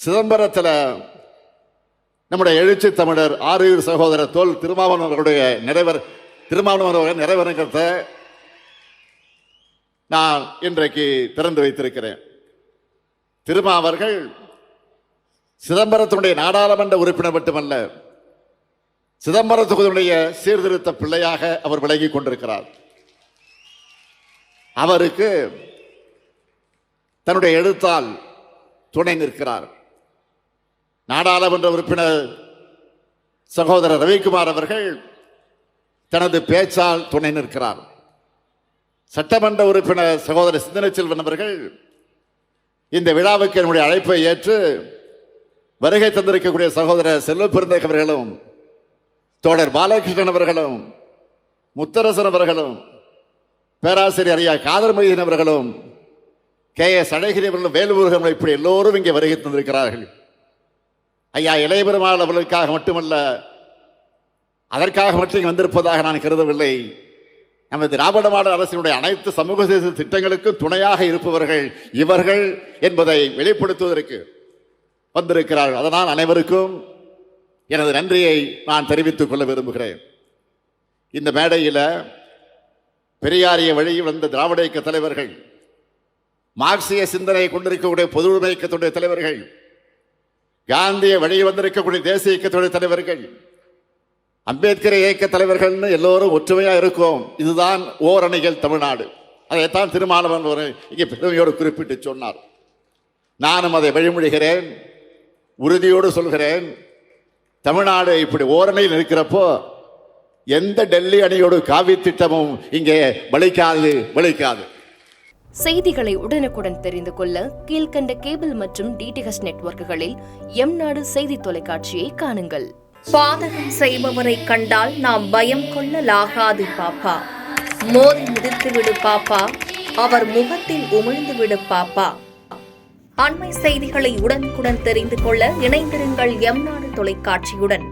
சிதம்பரத்தில் நம்முடைய எழுச்சி தமிழர் ஆரூர் சகோதரர் தோல் திருமாவளவன் அவர்களுடைய நிறைவேறுங்கிறத நான் இன்றைக்கு திறந்து வைத்திருக்கிறேன். திருமாவர்கள் சிதம்பரத்தினுடைய நாடாளுமன்ற உறுப்பினர் மட்டுமல்ல, சிதம்பர தொகுதியுடைய சீர்திருத்த பிள்ளையாக அவர் விலகிக் கொண்டிருக்கிறார். அவருக்கு தன்னுடைய எழுத்தால் துணை நிற்கிறார். நாடாளுமன்ற உறுப்பினர் சகோதரர் ரவிக்குமார் அவர்கள் தனது பேச்சால் துணை நிற்கிறார். சட்டமன்ற உறுப்பினர் சகோதரர் சிந்தனை செல்வன் அவர்கள் இந்த விழாவுக்கு என்னுடைய அழைப்பை ஏற்று வருகை தந்திருக்கக்கூடிய சகோதரர் செல்வ பெருந்தகை அவர்களும், தோழர் பாலகிருஷ்ணன் அவர்களும், முத்தரசன் அவர்களும், பேராசிரியர் ஐயா காதர் மைதீன் அவர்களும், KS அழகிரி அவர்களும், வேலுமுருகன், இப்படி எல்லோரும் இங்கே வருகை தந்திருக்கிறார்கள். ஐயா இளையபெருமாள் அவர்களுக்காக மட்டுமல்ல, அதற்காக மட்டும் வந்திருப்பதாக நான் கருதவில்லை. நமது திராவிட மாடல் அரசினுடைய அனைத்து சமூக திட்டங்களுக்கும் துணையாக இருப்பவர்கள் இவர்கள் என்பதை வெளிப்படுத்துவதற்கு வந்திருக்கிறார்கள். அதனால் அனைவருக்கும் எனது நன்றியை நான் தெரிவித்துக் கொள்ள விரும்புகிறேன். இந்த மேடையில் பெரியாரிய வழியில் வந்த திராவிட இயக்க தலைவர்கள், மார்க்சிய சிந்தனை கொண்டிருக்கக்கூடிய பொது உடைமை இயக்கத்துடைய தலைவர்கள், காந்திய வழியில் வந்திருக்கக்கூடிய தேசிய இயக்கத்துடைய தலைவர்கள், அம்பேத்கர் இயக்க தலைவர்கள் எல்லோரும் ஒற்றுமையா இருக்கும். இதுதான் ஓரணிகள் தமிழ்நாடு. அதைத்தான் திருமாவளவன் இங்கே பெருமையோடு குறிப்பிட்டு சொன்னார். நானும் அதை வழிமொழிகிறேன், உறுதியோடு சொல்கிறேன். தமிழ்நாடு இப்படி ஓரணியில் இருக்கிறப்போ எந்த டெல்லி அணியோடு காவி திட்டமும் இங்கே பலிக்காது. செய்திகளை உடனுக்குடன் தெரிந்து கொள்ள கீழ்கண்ட கேபிள் மற்றும் DTH நெட்வொர்க்குகளில் எம்நாடு செய்தி தொலைக்காட்சியை காணுங்கள். பாதகம் செய்பவரை கண்டால் நாம் பயம் கொள்ளலாகாது பாப்பா. மோதி மிதித்து விடு பாப்பா, அவர் முகத்தில் உமிழ்ந்து விடு பாப்பா. அண்மை செய்திகளை உடனுக்குடன் தெரிந்து கொள்ள இணைந்திருங்கள் எம்நாடு தொலைக்காட்சியுடன்.